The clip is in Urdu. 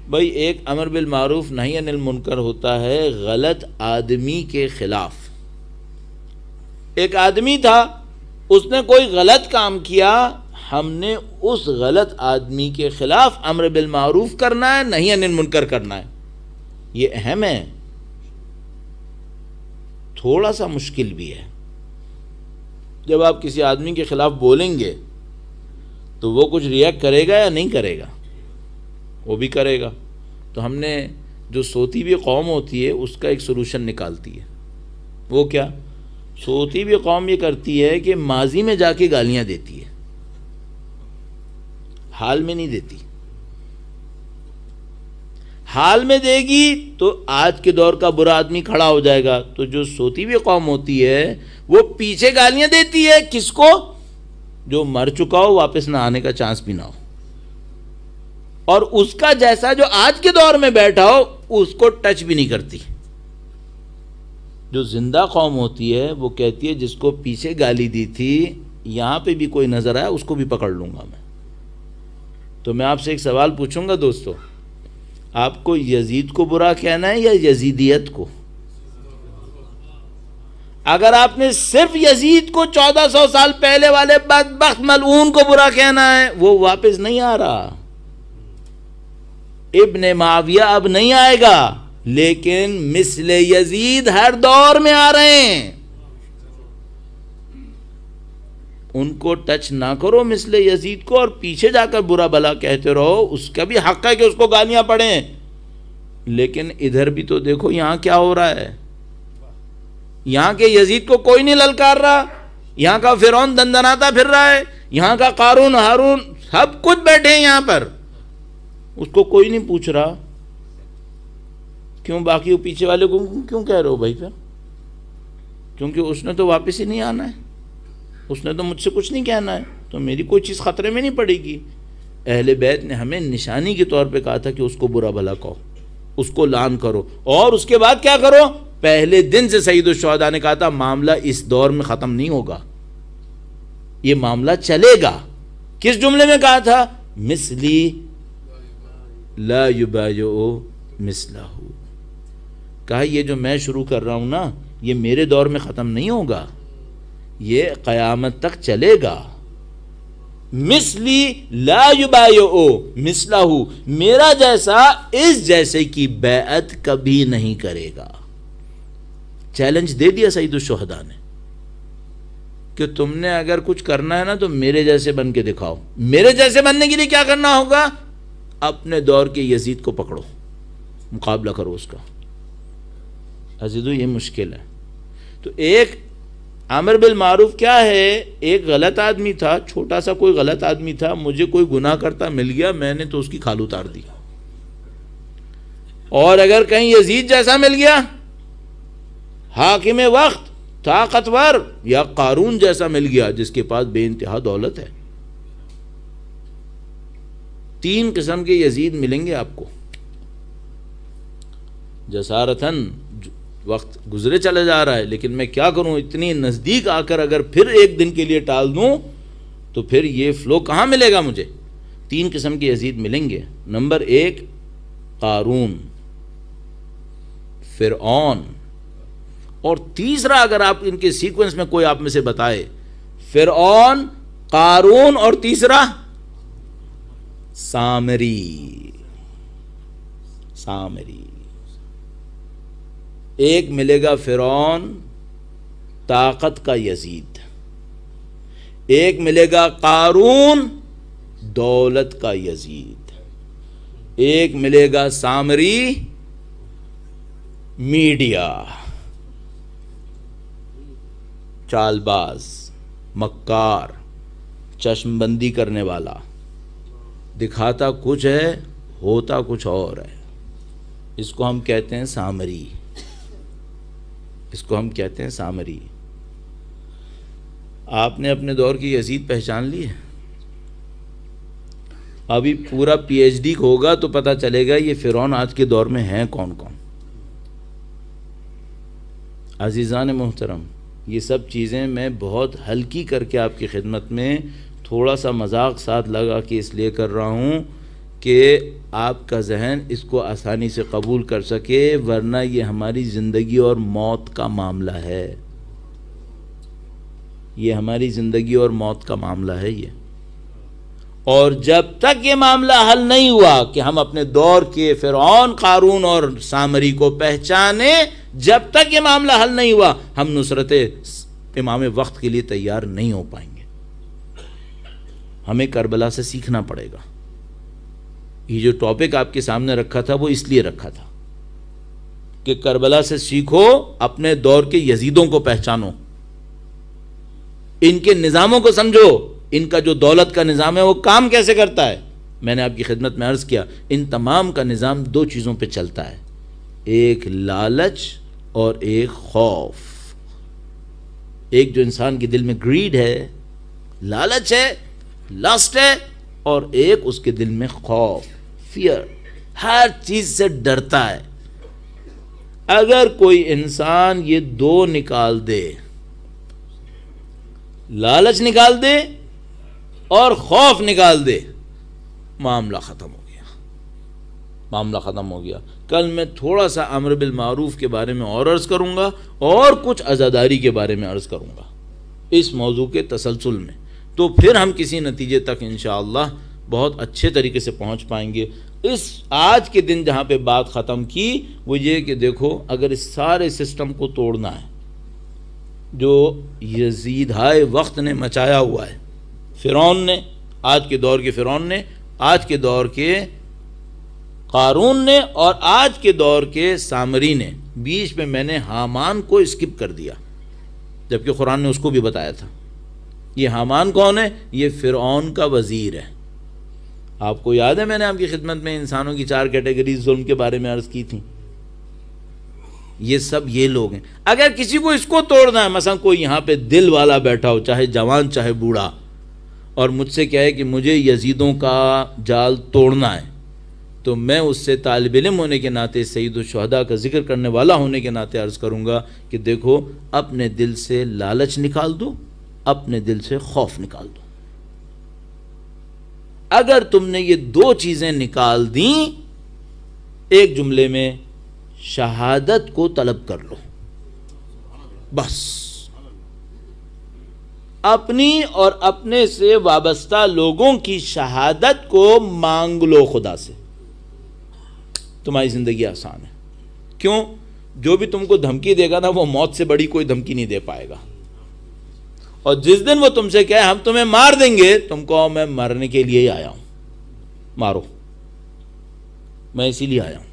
بھائی ایک امر بالمعروف نہی عن المنکر ہوتا ہے غلط آدمی کے خلاف. ایک آدمی تھا، اس نے کوئی غلط کام کیا، ہم نے اس غلط آدمی کے خلاف امر بالمعروف کرنا ہے، نہی عن المنکر کرنا ہے. یہ اہم ہے، تھوڑا سا مشکل بھی ہے. جب آپ کسی آدمی کے خلاف بولیں گے تو وہ کچھ ریئیکٹ کرے گا یا نہیں کرے گا؟ وہ بھی کرے گا. تو ہم نے جو سوتی ہوئی قوم ہوتی ہے اس کا ایک سلوشن نکالتی ہے. وہ کیا؟ سوتی ہوئی قوم یہ کرتی ہے کہ ماضی میں جا کے گالیاں دیتی ہے، حال میں نہیں دیتی. حال میں دے گی تو آج کے دور کا برا آدمی کھڑا ہو جائے گا. تو جو سوتی ہوئی قوم ہوتی ہے وہ پیچھے گالیاں دیتی ہے. کس کو؟ جو مر چکا ہو، واپس نہ آنے کا چانس بھی نہ ہو. اور اس کا جیسا جو آج کے دور میں بیٹھا ہو اس کو ٹچ بھی نہیں کرتی. جو زندہ قوم ہوتی ہے وہ کہتی ہے جس کو پیچھے گالی دی تھی یہاں پہ بھی کوئی نظر آیا اس کو بھی پکڑ لوں گا میں. تو میں آپ سے ایک سوال پوچھوں گا دوستو، آپ کو یزید کو برا کہنا ہے یا یزیدیت کو؟ اگر آپ نے صرف یزید کو 1400 سال پہلے والے بدبخت ملعون کو برا کہنا ہے، وہ واپس نہیں آ رہا. ابن معاویہ اب نہیں آئے گا، لیکن مثل یزید ہر دور میں آ رہے ہیں. ان کو ٹچ نہ کرو مثل یزید کو، اور پیچھے جا کر برا بھلا کہتے رہو. اس کا بھی حق ہے کہ اس کو گالیاں پڑیں، لیکن ادھر بھی تو دیکھو یہاں کیا ہو رہا ہے. یہاں کے یزید کو کوئی نہیں للکار رہا، یہاں کا فرعون دندناتا پھر رہا ہے، یہاں کا قارون ہارون سب کچھ بیٹھے ہیں یہاں پر، اس کو کوئی نہیں پوچھ رہا. کیوں؟ باقی وہ پیچھے والے کو کیوں کہہ رہے ہو بھائی؟ پھر کیونکہ اس نے تو واپس ہی نہیں آنا ہے، اس نے تو مجھ سے کچھ نہیں کہنا ہے، تو میری کوئی چیز خطرے میں نہیں پڑے گی. اہل بیت نے ہمیں نشانی کے طور پہ کہا تھا کہ اس کو برا بھلا کہو، اس کو لعن کرو، اور اس کے بعد کیا کرو؟ پہلے دن سے سید الشہداء نے کہا تھا معاملہ اس دور میں ختم نہیں ہوگا، یہ معاملہ چلے گا. کس جملے میں کہا تھا؟ مثلی لا یبایع مثلہ. کہا یہ جو میں شروع کر رہا ہوں نا یہ میرے دور میں ختم نہیں ہوگا، یہ قیامت تک چلے گا. مثلی لا یبایع مثلہ، میرا جیسا اس جیسے کی بیعت کبھی نہیں کرے گا. چیلنج دے دیا سید الشہداء نے کہ تم نے اگر کچھ کرنا ہے نا تو میرے جیسے بن کے دکھاؤ. میرے جیسے بننے کے لیے کیا کرنا ہوگا؟ اپنے دور کے یزید کو پکڑو، مقابلہ کرو اس کا. عزیزو یہ مشکل ہے. تو ایک امر بالمعروف کیا ہے؟ ایک غلط آدمی تھا، چھوٹا سا کوئی غلط آدمی تھا، مجھے کوئی گناہ کرتا مل گیا، میں نے تو اس کی کھال اتار دی. اور اگر کہیں یزید جیسا مل گیا، حاکم وقت، طاقتور، یا قارون جیسا مل گیا جس کے پاس بے انتہا دولت ہے. 3 قسم کے یزید ملیں گے آپ کو. جسارتاً وقت گزرے چلے جا رہا ہے، لیکن میں کیا کروں، اتنی نزدیک آ کر اگر پھر ایک دن کے لیے ٹال دوں تو پھر یہ فلو کہاں ملے گا مجھے. 3 قسم کے یزید ملیں گے. نمبر 1 قارون، فرعون، اور تیسرا اگر آپ ان کے سیکوینس میں کوئی آپ میں سے بتائے، فرعون، قارون، اور تیسرا سامری. سامری. ایک ملے گا فرعون طاقت کا یزید، ایک ملے گا قارون دولت کا یزید، ایک ملے گا سامری میڈیا، چال باز، مکار، چشم بندی کرنے والا، دکھاتا کچھ ہے ہوتا کچھ اور ہے. اس کو ہم کہتے ہیں سامری. اس کو ہم کہتے ہیں سامری. آپ نے اپنے دور کی یزید پہچان لی ہے؟ ابھی پورا پی ایچ ڈی ہوگا تو پتہ چلے گا یہ فرعون آج کے دور میں ہیں کون کون. عزیزان محترم، یہ سب چیزیں میں بہت ہلکی کر کے آپ کی خدمت میں تھوڑا سا مذاق ساتھ لگا کے اس لیے کر رہا ہوں کہ آپ کا ذہن اس کو آسانی سے قبول کر سکے، ورنہ یہ ہماری زندگی اور موت کا معاملہ ہے. یہ ہماری زندگی اور موت کا معاملہ ہے یہ. اور جب تک یہ معاملہ حل نہیں ہوا کہ ہم اپنے دور کے فرعون، قارون اور سامری کو پہچانیں، جب تک یہ معاملہ حل نہیں ہوا ہم نصرت امام وقت کے لیے تیار نہیں ہو پائیں گے. ہمیں کربلا سے سیکھنا پڑے گا. یہ جو ٹاپک آپ کے سامنے رکھا تھا وہ اس لیے رکھا تھا کہ کربلا سے سیکھو، اپنے دور کے یزیدوں کو پہچانو، ان کے نظاموں کو سمجھو، ان کا جو دولت کا نظام ہے وہ کام کیسے کرتا ہے. میں نے آپ کی خدمت میں عرض کیا ان تمام کا نظام دو چیزوں پہ چلتا ہے، ایک لالچ اور ایک خوف. ایک جو انسان کے دل میں گریڈ ہے، لالچ ہے، لسٹ ہے، اور ایک اس کے دل میں خوف، فیئر، ہر چیز سے ڈرتا ہے. اگر کوئی انسان یہ دو نکال دے، لالچ نکال دے اور خوف نکال دے، معاملہ ختم ہو گیا. معاملہ ختم ہو گیا. کل میں تھوڑا سا امر بالمعروف کے بارے میں اور عرض کروں گا اور کچھ عزاداری کے بارے میں عرض کروں گا اس موضوع کے تسلسل میں، تو پھر ہم کسی نتیجے تک انشاءاللہ بہت اچھے طریقے سے پہنچ پائیں گے. اس آج کے دن جہاں پہ بات ختم کی وہ یہ کہ دیکھو اگر اس سارے سسٹم کو توڑنا ہے جو یزید ہائے وقت نے مچایا ہوا ہے، فرعون نے، آج کے دور کے فرعون نے، آج کے دور کے قارون نے، اور آج کے دور کے سامری نے. بیچ میں میں نے حامان کو اسکپ کر دیا جبکہ قرآن نے اس کو بھی بتایا تھا. یہ حامان کون ہے؟ یہ فرعون کا وزیر ہے. آپ کو یاد ہے میں نے آپ کی خدمت میں انسانوں کی 4 کیٹیگریز ظلم کے بارے میں عرض کی تھی. یہ سب یہ لوگ ہیں. اگر کسی کو اس کو توڑنا ہے، مثلا کوئی یہاں پہ دل والا بیٹھا ہو، چاہے جوان چاہے بوڑھا، اور مجھ سے کہے کہ مجھے یزیدوں کا جال توڑنا ہے، تو میں اس سے طالب علم ہونے کے ناطے، سید الشہداء کا ذکر کرنے والا ہونے کے ناطے عرض کروں گا کہ دیکھو اپنے دل سے لالچ نکال دو، اپنے دل سے خوف نکال دو. اگر تم نے یہ دو چیزیں نکال دیں، ایک جملے میں شہادت کو طلب کر لو. بس اپنی اور اپنے سے وابستہ لوگوں کی شہادت کو مانگ لو خدا سے، تمہاری زندگی آسان ہے. کیوں؟ جو بھی تم کو دھمکی دے گا نا وہ موت سے بڑی کوئی دھمکی نہیں دے پائے گا. اور جس دن وہ تم سے کہے ہم تمہیں مار دیں گے، تم کہو میں مرنے کے لیے ہی آیا ہوں، مارو، میں اسی لیے آیا ہوں.